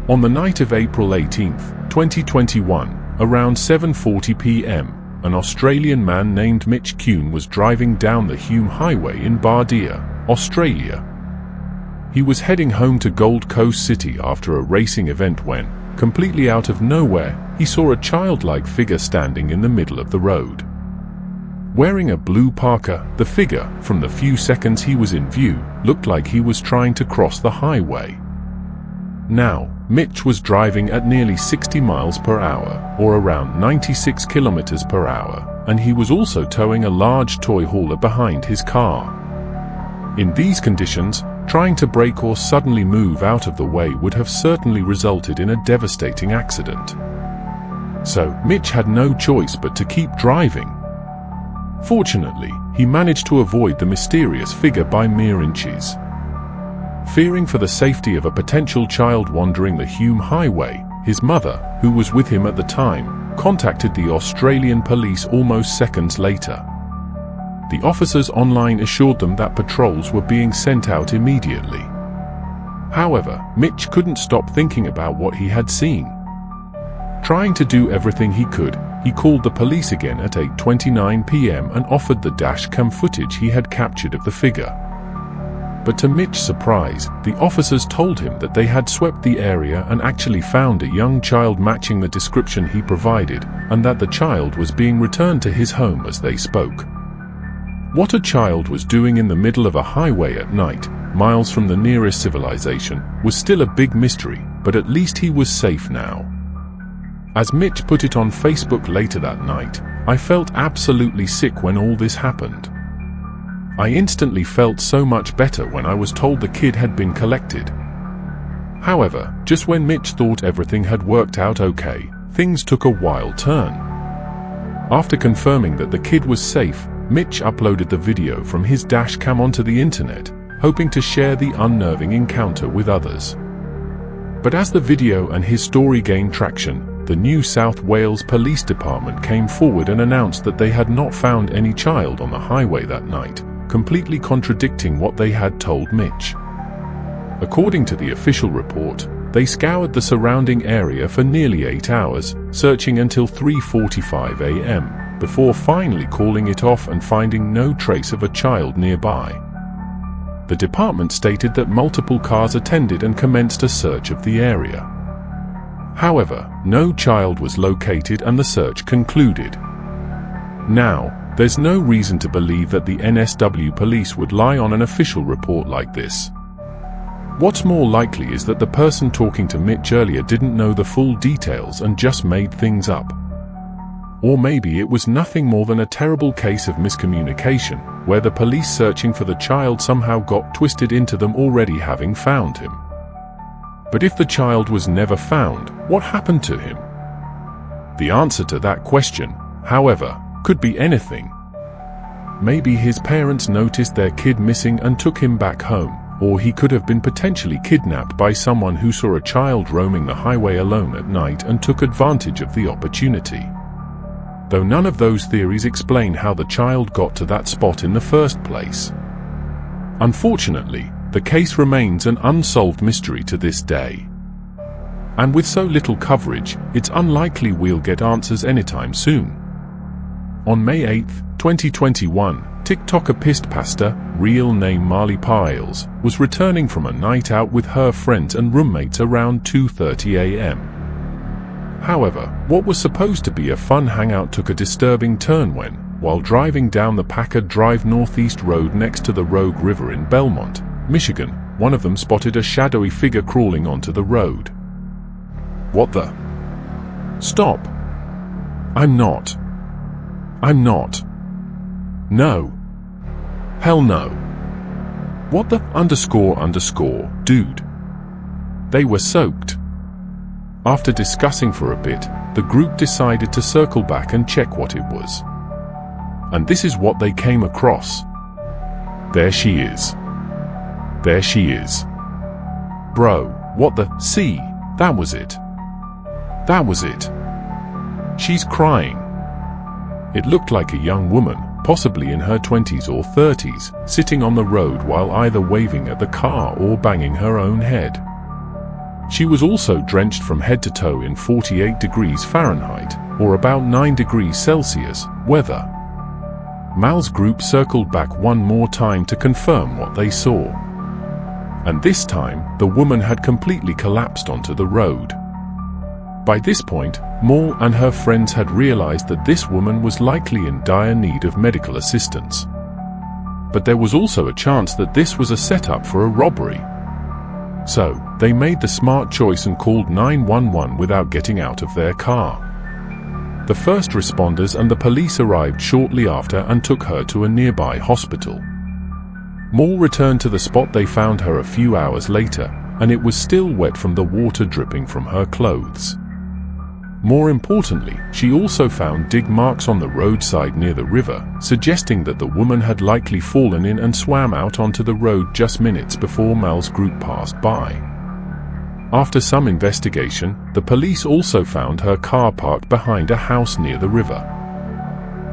On the night of April 18, 2021, around 7:40 p.m., an Australian man named Mitch Kuhn was driving down the Hume Highway in Bardia, Australia. He was heading home to Gold Coast City after a racing event when, completely out of nowhere, he saw a childlike figure standing in the middle of the road. Wearing a blue parka, the figure, from the few seconds he was in view, looked like he was trying to cross the highway. Now, Mitch was driving at nearly 60 miles per hour, or around 96 kilometers per hour, and he was also towing a large toy hauler behind his car. In these conditions, trying to brake or suddenly move out of the way would have certainly resulted in a devastating accident. So, Mitch had no choice but to keep driving. Fortunately, he managed to avoid the mysterious figure by mere inches. Fearing for the safety of a potential child wandering the Hume Highway, his mother, who was with him at the time, contacted the Australian police almost seconds later. The officers online assured them that patrols were being sent out immediately. However, Mitch couldn't stop thinking about what he had seen. Trying to do everything he could, he called the police again at 8:29 p.m. and offered the dashcam footage he had captured of the figure. But to Mitch's surprise, the officers told him that they had swept the area and actually found a young child matching the description he provided, and that the child was being returned to his home as they spoke. What a child was doing in the middle of a highway at night, miles from the nearest civilization, was still a big mystery, but at least he was safe now. As Mitch put it on Facebook later that night, "I felt absolutely sick when all this happened. I instantly felt so much better when I was told the kid had been collected." However, just when Mitch thought everything had worked out okay, things took a wild turn. After confirming that the kid was safe, Mitch uploaded the video from his dashcam onto the internet, hoping to share the unnerving encounter with others. But as the video and his story gained traction, the New South Wales Police Department came forward and announced that they had not found any child on the highway that night, completely contradicting what they had told Mitch. According to the official report, they scoured the surrounding area for nearly 8 hours, searching until 3:45 a.m., before finally calling it off and finding no trace of a child nearby. The department stated that multiple cars attended and commenced a search of the area. However, no child was located and the search concluded. Now, there's no reason to believe that the NSW police would lie on an official report like this. What's more likely is that the person talking to Mitch earlier didn't know the full details and just made things up. Or maybe it was nothing more than a terrible case of miscommunication, where the police searching for the child somehow got twisted into them already having found him. But if the child was never found, what happened to him? The answer to that question, however, could be anything. Maybe his parents noticed their kid missing and took him back home, or he could have been potentially kidnapped by someone who saw a child roaming the highway alone at night and took advantage of the opportunity. Though none of those theories explain how the child got to that spot in the first place. Unfortunately, the case remains an unsolved mystery to this day. And with so little coverage, it's unlikely we'll get answers anytime soon. On May 8, 2021, TikToker Pissed Pasta, real name Marley Piles, was returning from a night out with her friends and roommates around 2:30 a.m. However, what was supposed to be a fun hangout took a disturbing turn when, while driving down the Packard Drive Northeast Road next to the Rogue River in Belmont, Michigan, one of them spotted a shadowy figure crawling onto the road. "What the? Stop! I'm not. No. Hell no. What the __, dude?" They were soaked. After discussing for a bit, the group decided to circle back and check what it was. And this is what they came across. There she is. There she is. Bro, what the? See, that was it. That was it. She's crying. It looked like a young woman, possibly in her 20s or 30s, sitting on the road while either waving at the car or banging her own head. She was also drenched from head to toe in 48 degrees Fahrenheit, or about 9 degrees Celsius, weather. Mal's group circled back one more time to confirm what they saw. And this time, the woman had completely collapsed onto the road. By this point, Mal and her friends had realized that this woman was likely in dire need of medical assistance. But there was also a chance that this was a setup for a robbery. So, they made the smart choice and called 911 without getting out of their car. The first responders and the police arrived shortly after and took her to a nearby hospital. Mal returned to the spot. They found her a few hours later, and it was still wet from the water dripping from her clothes. More importantly, she also found dig marks on the roadside near the river, suggesting that the woman had likely fallen in and swam out onto the road just minutes before Mal's group passed by. After some investigation, the police also found her car parked behind a house near the river.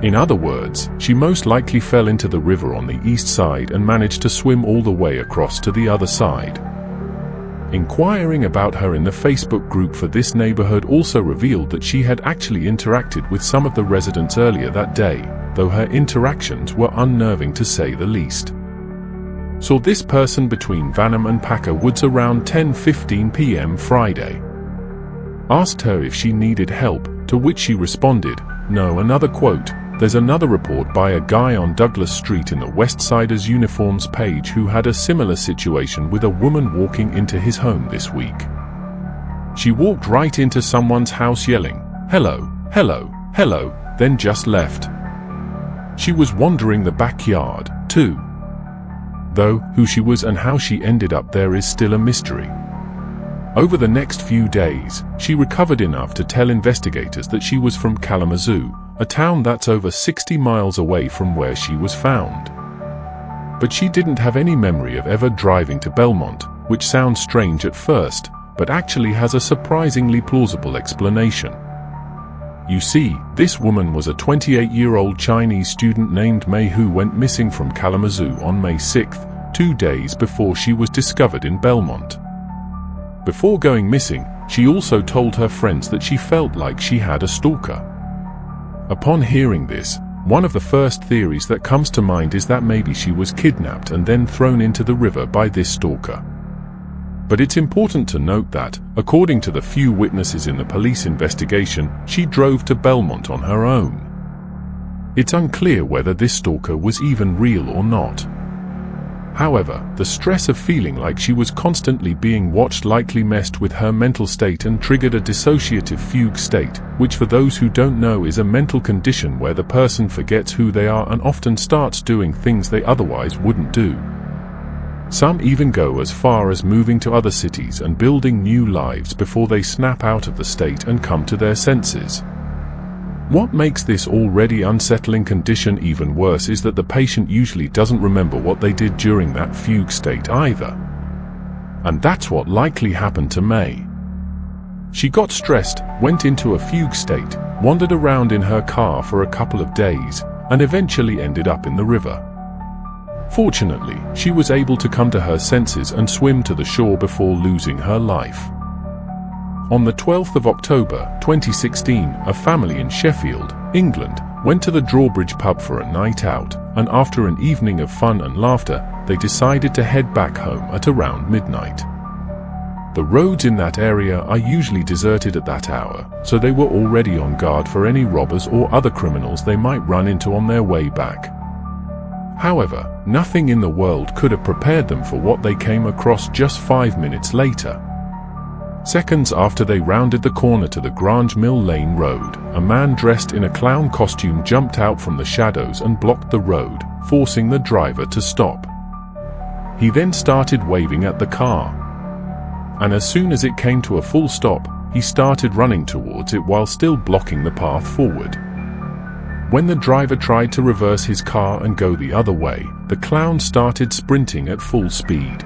In other words, she most likely fell into the river on the east side and managed to swim all the way across to the other side. Inquiring about her in the Facebook group for this neighborhood also revealed that she had actually interacted with some of the residents earlier that day, though her interactions were unnerving to say the least. Saw this person between Vanham and Packer Woods around 10:15 p.m. Friday. Asked her if she needed help, to which she responded, "No." Another quote, "There's another report by a guy on Douglas Street in the West Siders uniforms page who had a similar situation with a woman walking into his home this week. She walked right into someone's house yelling, 'Hello, hello, hello,' then just left. She was wandering the backyard, too. Though, who she was and how she ended up there is still a mystery." Over the next few days, she recovered enough to tell investigators that she was from Kalamazoo, a town that's over 60 miles away from where she was found. But she didn't have any memory of ever driving to Belmont, which sounds strange at first, but actually has a surprisingly plausible explanation. You see, this woman was a 28-year-old Chinese student named Mei who went missing from Kalamazoo on May 6, 2 days before she was discovered in Belmont. Before going missing, she also told her friends that she felt like she had a stalker. Upon hearing this, one of the first theories that comes to mind is that maybe she was kidnapped and then thrown into the river by this stalker. But it's important to note that, according to the few witnesses in the police investigation, she drove to Belmont on her own. It's unclear whether this stalker was even real or not. However, the stress of feeling like she was constantly being watched likely messed with her mental state and triggered a dissociative fugue state, which for those who don't know is a mental condition where the person forgets who they are and often starts doing things they otherwise wouldn't do. Some even go as far as moving to other cities and building new lives before they snap out of the state and come to their senses. What makes this already unsettling condition even worse is that the patient usually doesn't remember what they did during that fugue state either. And that's what likely happened to May. She got stressed, went into a fugue state, wandered around in her car for a couple of days, and eventually ended up in the river. Fortunately, she was able to come to her senses and swim to the shore before losing her life. On the 12th of October, 2016, a family in Sheffield, England, went to the Drawbridge pub for a night out, and after an evening of fun and laughter, they decided to head back home at around midnight. The roads in that area are usually deserted at that hour, so they were already on guard for any robbers or other criminals they might run into on their way back. However, nothing in the world could have prepared them for what they came across just 5 minutes later. Seconds after they rounded the corner to the Grange Mill Lane Road, a man dressed in a clown costume jumped out from the shadows and blocked the road, forcing the driver to stop. He then started waving at the car. And as soon as it came to a full stop, he started running towards it while still blocking the path forward. When the driver tried to reverse his car and go the other way, the clown started sprinting at full speed.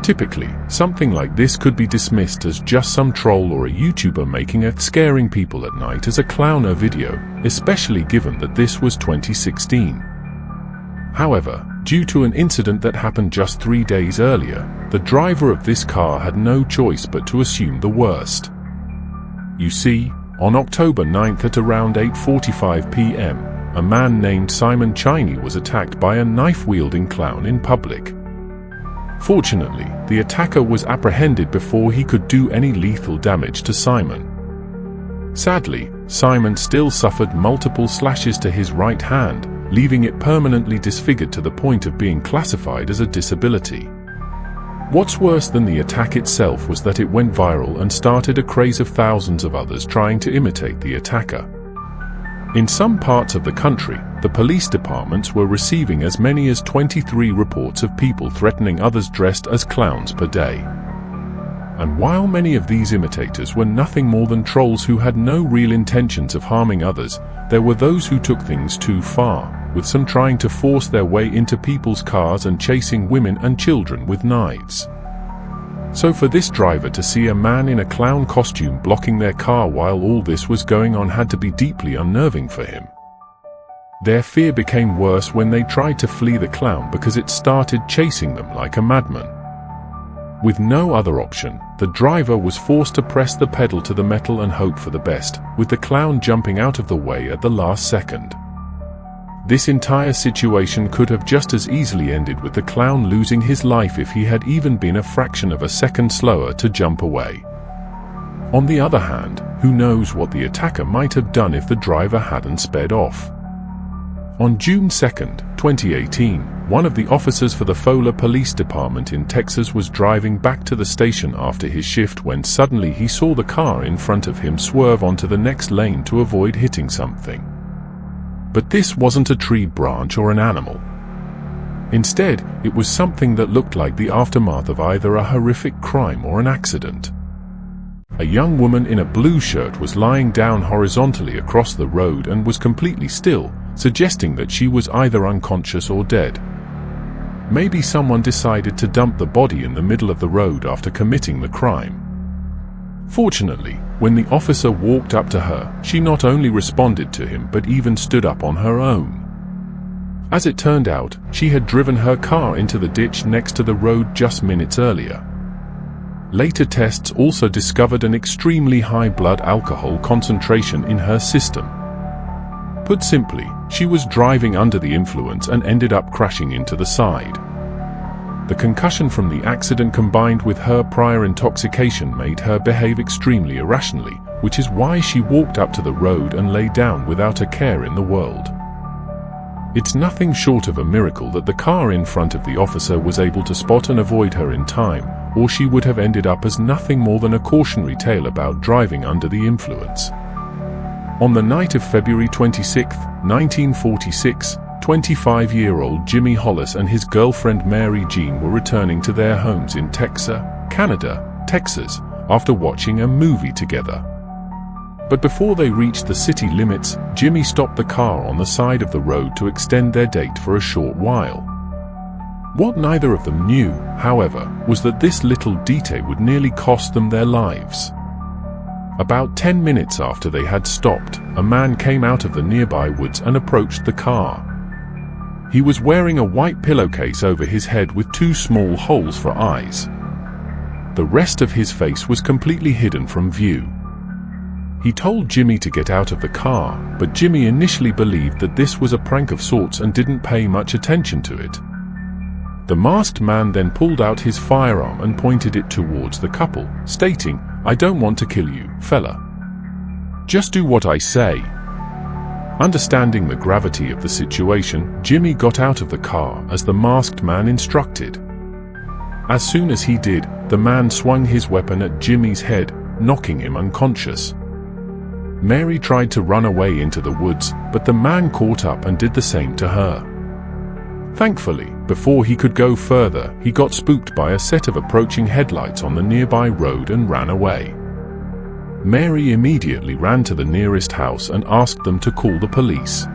Typically, something like this could be dismissed as just some troll or a YouTuber making a scaring people at night as a clowner video, especially given that this was 2016. However, due to an incident that happened just 3 days earlier, the driver of this car had no choice but to assume the worst. You see, on October 9th at around 8:45 p.m., a man named Simon Chiney was attacked by a knife-wielding clown in public. Fortunately, the attacker was apprehended before he could do any lethal damage to Simon. Sadly, Simon still suffered multiple slashes to his right hand, leaving it permanently disfigured to the point of being classified as a disability. What's worse than the attack itself was that it went viral and started a craze of thousands of others trying to imitate the attacker. In some parts of the country, the police departments were receiving as many as 23 reports of people threatening others dressed as clowns per day. And while many of these imitators were nothing more than trolls who had no real intentions of harming others, there were those who took things too far, with some trying to force their way into people's cars and chasing women and children with knives. So for this driver to see a man in a clown costume blocking their car while all this was going on had to be deeply unnerving for him. Their fear became worse when they tried to flee the clown because it started chasing them like a madman. With no other option, the driver was forced to press the pedal to the metal and hope for the best, with the clown jumping out of the way at the last second. This entire situation could have just as easily ended with the clown losing his life if he had even been a fraction of a second slower to jump away. On the other hand, who knows what the attacker might have done if the driver hadn't sped off. On June 2, 2018, one of the officers for the Fowler Police Department in Texas was driving back to the station after his shift when suddenly he saw the car in front of him swerve onto the next lane to avoid hitting something. But this wasn't a tree branch or an animal. Instead, it was something that looked like the aftermath of either a horrific crime or an accident. A young woman in a blue shirt was lying down horizontally across the road and was completely still, suggesting that she was either unconscious or dead. Maybe someone decided to dump the body in the middle of the road after committing the crime. Fortunately, when the officer walked up to her, she not only responded to him but even stood up on her own. As it turned out, she had driven her car into the ditch next to the road just minutes earlier. Later tests also discovered an extremely high blood alcohol concentration in her system. Put simply, she was driving under the influence and ended up crashing into the side. The concussion from the accident combined with her prior intoxication made her behave extremely irrationally, which is why she walked up to the road and lay down without a care in the world. It's nothing short of a miracle that the car in front of the officer was able to spot and avoid her in time, or she would have ended up as nothing more than a cautionary tale about driving under the influence. On the night of February 26, 1946, 25-year-old Jimmy Hollis and his girlfriend Mary Jean were returning to their homes in Texas, after watching a movie together. But before they reached the city limits, Jimmy stopped the car on the side of the road to extend their date for a short while. What neither of them knew, however, was that this little detail would nearly cost them their lives. About 10 minutes after they had stopped, a man came out of the nearby woods and approached the car. He was wearing a white pillowcase over his head with two small holes for eyes. The rest of his face was completely hidden from view. He told Jimmy to get out of the car, but Jimmy initially believed that this was a prank of sorts and didn't pay much attention to it. The masked man then pulled out his firearm and pointed it towards the couple, stating, "I don't want to kill you, fella. Just do what I say." Understanding the gravity of the situation, Jimmy got out of the car as the masked man instructed. As soon as he did, the man swung his weapon at Jimmy's head, knocking him unconscious. Mary tried to run away into the woods, but the man caught up and did the same to her. Thankfully, before he could go further, he got spooked by a set of approaching headlights on the nearby road and ran away. Mary immediately ran to the nearest house and asked them to call the police.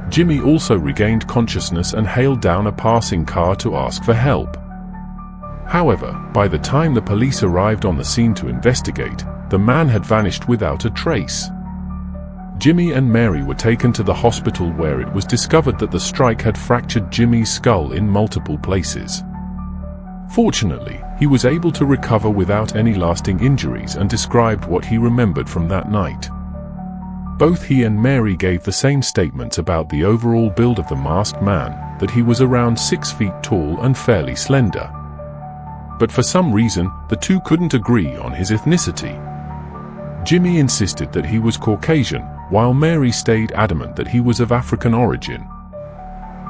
Jimmy also regained consciousness and hailed down a passing car to ask for help. However, by the time the police arrived on the scene to investigate, the man had vanished without a trace. Jimmy and Mary were taken to the hospital where it was discovered that the strike had fractured Jimmy's skull in multiple places. Fortunately, he was able to recover without any lasting injuries and described what he remembered from that night. Both he and Mary gave the same statements about the overall build of the masked man, that he was around 6 feet tall and fairly slender. But for some reason, the two couldn't agree on his ethnicity. Jimmy insisted that he was Caucasian, while Mary stayed adamant that he was of African origin.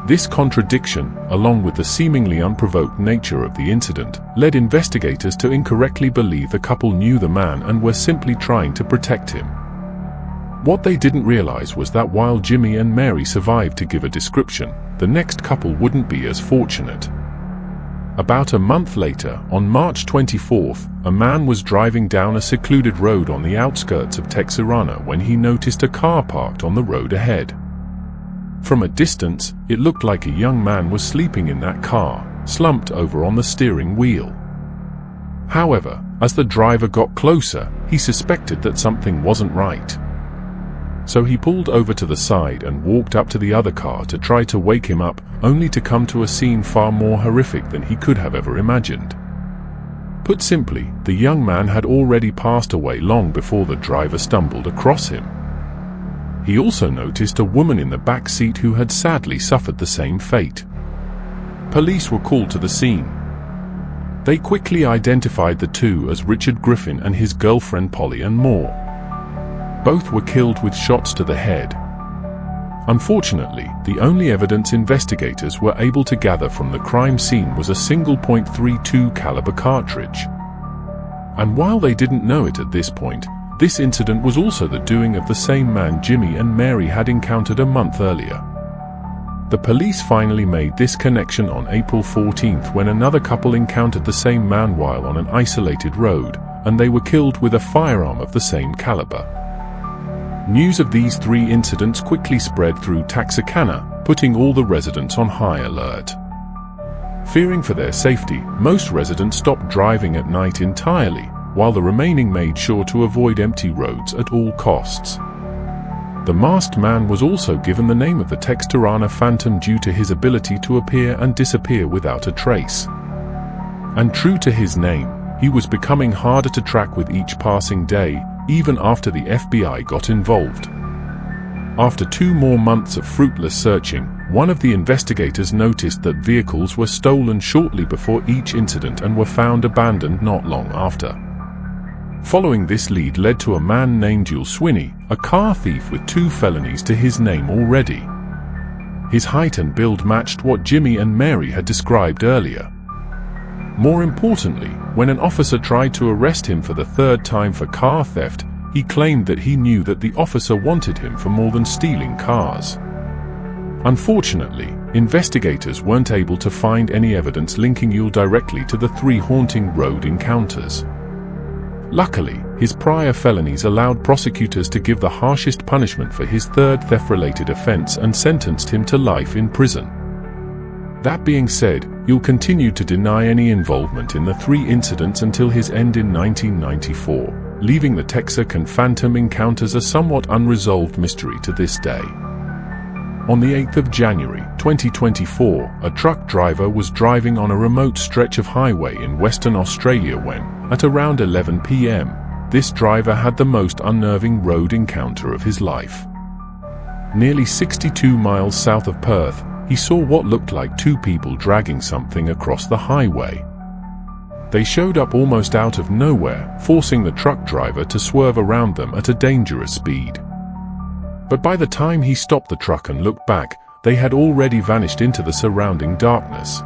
This contradiction, along with the seemingly unprovoked nature of the incident, led investigators to incorrectly believe the couple knew the man and were simply trying to protect him. What they didn't realize was that while Jimmy and Mary survived to give a description, the next couple wouldn't be as fortunate. About a month later, on March 24th, a man was driving down a secluded road on the outskirts of Texarkana when he noticed a car parked on the road ahead. From a distance, it looked like a young man was sleeping in that car, slumped over on the steering wheel. However, as the driver got closer, he suspected that something wasn't right. So he pulled over to the side and walked up to the other car to try to wake him up, only to come to a scene far more horrific than he could have ever imagined. Put simply, the young man had already passed away long before the driver stumbled across him. He also noticed a woman in the back seat who had sadly suffered the same fate. Police were called to the scene. They quickly identified the two as Richard Griffin and his girlfriend Polly Ann Moore. Both were killed with shots to the head. Unfortunately, the only evidence investigators were able to gather from the crime scene was a single .32 caliber cartridge. And while they didn't know it at this point, this incident was also the doing of the same man Jimmy and Mary had encountered a month earlier. The police finally made this connection on April 14th when another couple encountered the same man while on an isolated road, and they were killed with a firearm of the same caliber. News of these three incidents quickly spread through Texarkana, putting all the residents on high alert. Fearing for their safety, most residents stopped driving at night entirely, while the remaining made sure to avoid empty roads at all costs. The masked man was also given the name of the Texarkana Phantom due to his ability to appear and disappear without a trace. And true to his name, he was becoming harder to track with each passing day, even after the FBI got involved. After 2 more months of fruitless searching, one of the investigators noticed that vehicles were stolen shortly before each incident and were found abandoned not long after. Following this lead led to a man named Jules Swinney, a car thief with 2 felonies to his name already. His height and build matched what Jimmy and Mary had described earlier. More importantly, when an officer tried to arrest him for the 3rd time for car theft, he claimed that he knew that the officer wanted him for more than stealing cars. Unfortunately, investigators weren't able to find any evidence linking Jules directly to the 3 haunting road encounters. Luckily, his prior felonies allowed prosecutors to give the harshest punishment for his 3rd theft-related offense and sentenced him to life in prison. That being said, Jules continued to deny any involvement in the 3 incidents until his end in 1994, leaving the Texarkana Phantom encounters a somewhat unresolved mystery to this day. On the 8th of January, 2024, a truck driver was driving on a remote stretch of highway in Western Australia when, at around 11 p.m., this driver had the most unnerving road encounter of his life. Nearly 62 miles south of Perth, he saw what looked like 2 people dragging something across the highway. They showed up almost out of nowhere, forcing the truck driver to swerve around them at a dangerous speed. But by the time he stopped the truck and looked back, they had already vanished into the surrounding darkness.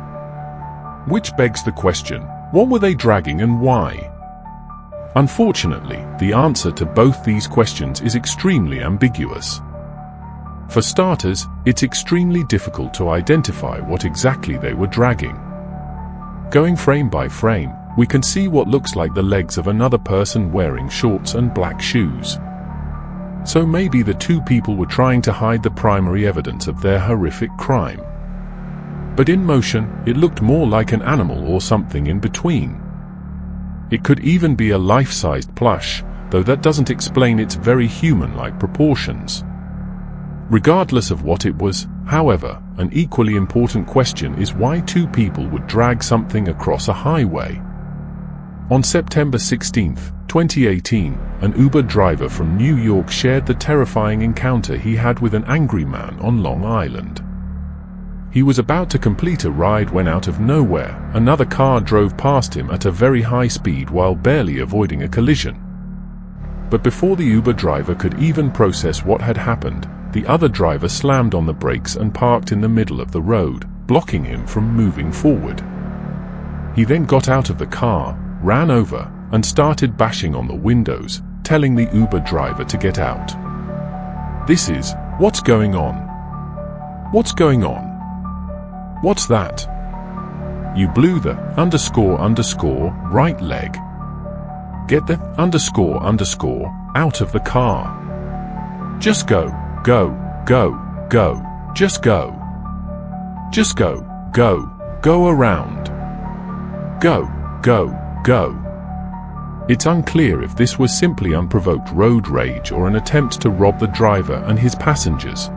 Which begs the question, what were they dragging and why? Unfortunately, the answer to both these questions is extremely ambiguous. For starters, it's extremely difficult to identify what exactly they were dragging. Going frame by frame, we can see what looks like the legs of another person wearing shorts and black shoes. So maybe the 2 people were trying to hide the primary evidence of their horrific crime. But in motion, it looked more like an animal or something in between. It could even be a life-sized plush, though that doesn't explain its very human-like proportions. Regardless of what it was, However, an equally important question is why two people would drag something across a highway. On September 16, 2018, an Uber driver from New York shared the terrifying encounter he had with an angry man on Long Island. He was about to complete a ride when out of nowhere, another car drove past him at a very high speed while barely avoiding a collision. But before the Uber driver could even process what had happened, the other driver slammed on the brakes and parked in the middle of the road, blocking him from moving forward. He then got out of the car, ran over, and started bashing on the windows, telling the Uber driver to get out. This is, what's going on? What's going on? What's that? You blew the __ right leg. Get the __ out of the car. Just go, go, go, go, just go. Just go, go, go around. Go, go, go. It's unclear if this was simply unprovoked road rage or an attempt to rob the driver and his passengers.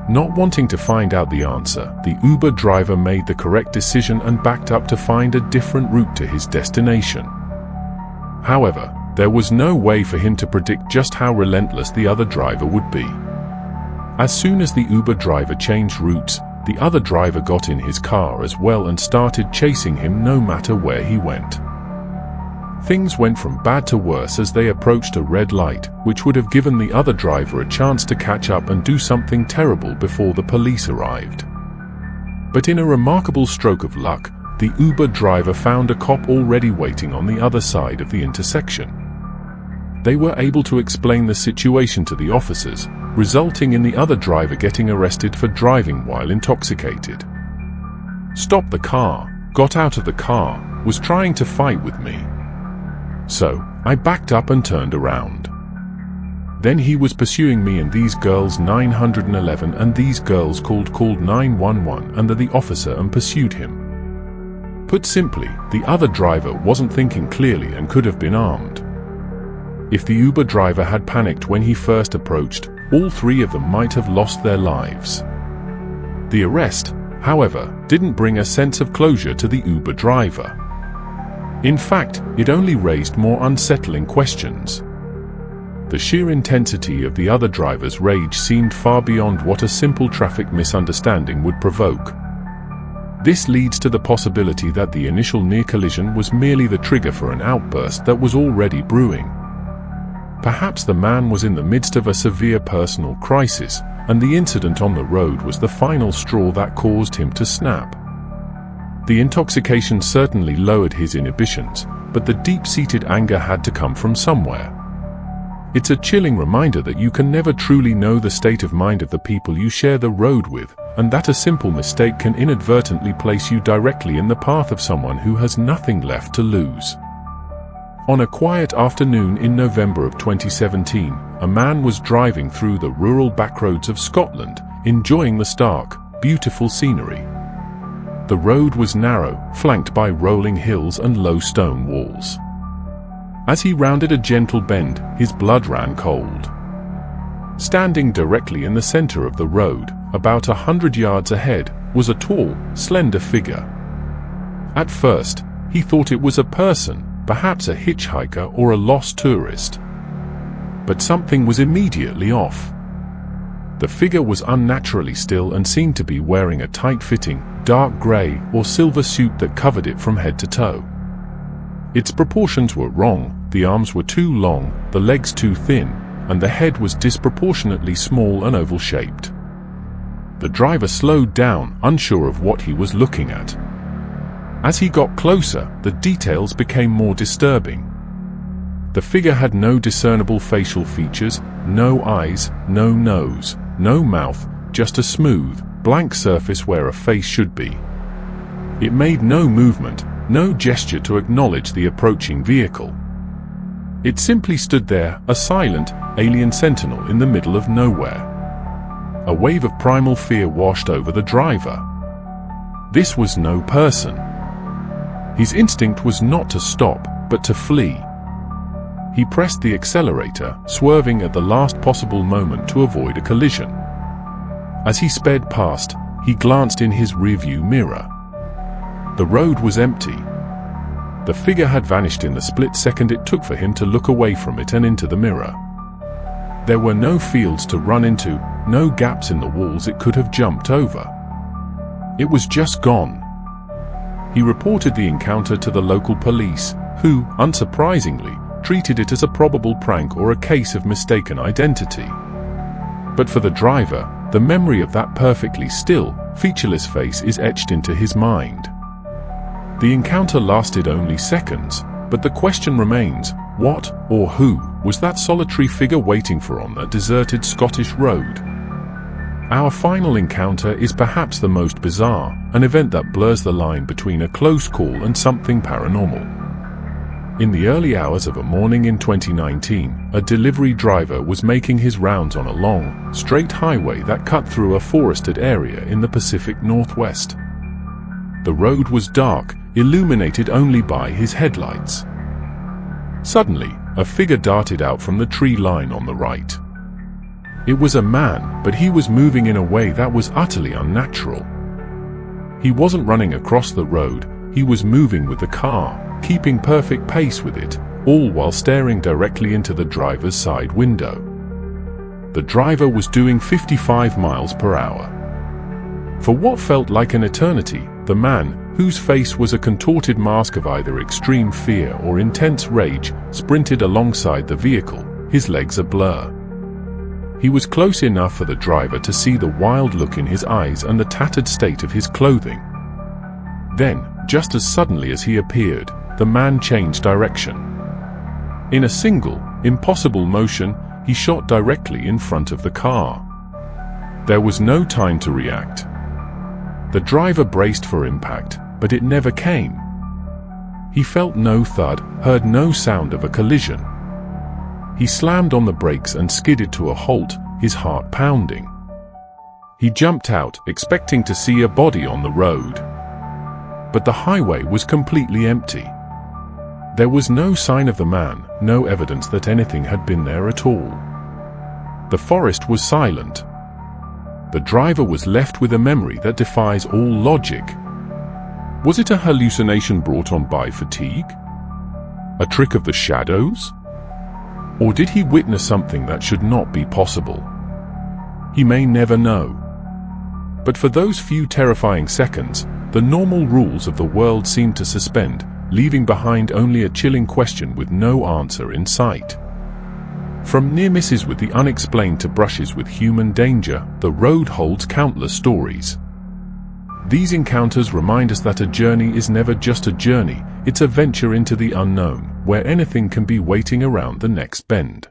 Not wanting to find out the answer, the Uber driver made the correct decision and backed up to find a different route to his destination. However, there was no way for him to predict just how relentless the other driver would be. As soon as the Uber driver changed routes, the other driver got in his car as well and started chasing him no matter where he went. Things went from bad to worse as they approached a red light, which would have given the other driver a chance to catch up and do something terrible before the police arrived. But in a remarkable stroke of luck, the Uber driver found a cop already waiting on the other side of the intersection. They were able to explain the situation to the officers, resulting in the other driver getting arrested for driving while intoxicated. Stopped the car, got out of the car, was trying to fight with me. So, I backed up and turned around. Then he was pursuing me and these girls 911 and these girls called 911 and the officer and pursued him. Put simply, the other driver wasn't thinking clearly and could have been armed. If the Uber driver had panicked when he first approached, all three of them might have lost their lives. The arrest, however, didn't bring a sense of closure to the Uber driver. In fact, it only raised more unsettling questions. The sheer intensity of the other driver's rage seemed far beyond what a simple traffic misunderstanding would provoke. This leads to the possibility that the initial near collision was merely the trigger for an outburst that was already brewing. Perhaps the man was in the midst of a severe personal crisis, and the incident on the road was the final straw that caused him to snap. The intoxication certainly lowered his inhibitions, but the deep-seated anger had to come from somewhere. It's a chilling reminder that you can never truly know the state of mind of the people you share the road with, and that a simple mistake can inadvertently place you directly in the path of someone who has nothing left to lose. On a quiet afternoon in November of 2017, a man was driving through the rural backroads of Scotland, enjoying the stark, beautiful scenery. The road was narrow, flanked by rolling hills and low stone walls. As he rounded a gentle bend, his blood ran cold. Standing directly in the center of the road, about 100 yards ahead, was a tall, slender figure. At first, he thought it was a person, perhaps a hitchhiker or a lost tourist. But something was immediately off. The figure was unnaturally still and seemed to be wearing a tight-fitting, dark gray or silver suit that covered it from head to toe. Its proportions were wrong, the arms were too long, the legs too thin, and the head was disproportionately small and oval-shaped. The driver slowed down, unsure of what he was looking at. As he got closer, the details became more disturbing. The figure had no discernible facial features, no eyes, no nose, no mouth, just a smooth, blank surface where a face should be. It made no movement, no gesture to acknowledge the approaching vehicle. It simply stood there, a silent, alien sentinel in the middle of nowhere. A wave of primal fear washed over the driver. This was no person. His instinct was not to stop, but to flee. He pressed the accelerator, swerving at the last possible moment to avoid a collision. As he sped past, he glanced in his rearview mirror. The road was empty. The figure had vanished in the split second it took for him to look away from it and into the mirror. There were no fields to run into, no gaps in the walls it could have jumped over. It was just gone. He reported the encounter to the local police, who, unsurprisingly, treated it as a probable prank or a case of mistaken identity. But for the driver, the memory of that perfectly still, featureless face is etched into his mind. The encounter lasted only seconds, but the question remains, what or who was that solitary figure waiting for on that deserted Scottish road? Our final encounter is perhaps the most bizarre, an event that blurs the line between a close call and something paranormal. In the early hours of a morning in 2019, a delivery driver was making his rounds on a long, straight highway that cut through a forested area in the Pacific Northwest. The road was dark, illuminated only by his headlights. Suddenly, a figure darted out from the tree line on the right. It was a man, but he was moving in a way that was utterly unnatural. He wasn't running across the road, he was moving with the car, keeping perfect pace with it, all while staring directly into the driver's side window. The driver was doing 55 miles per hour. For what felt like an eternity, the man, whose face was a contorted mask of either extreme fear or intense rage, sprinted alongside the vehicle, his legs a blur. He was close enough for the driver to see the wild look in his eyes and the tattered state of his clothing. Then, just as suddenly as he appeared, the man changed direction. In a single, impossible motion, he shot directly in front of the car. There was no time to react. The driver braced for impact, but it never came. He felt no thud, heard no sound of a collision. He slammed on the brakes and skidded to a halt, his heart pounding. He jumped out, expecting to see a body on the road. But the highway was completely empty. There was no sign of the man, no evidence that anything had been there at all. The forest was silent. The driver was left with a memory that defies all logic. Was it a hallucination brought on by fatigue? A trick of the shadows? Or did he witness something that should not be possible? He may never know. But for those few terrifying seconds, the normal rules of the world seemed to suspend, leaving behind only a chilling question with no answer in sight. From near misses with the unexplained to brushes with human danger, the road holds countless stories. These encounters remind us that a journey is never just a journey, it's a venture into the unknown, where anything can be waiting around the next bend.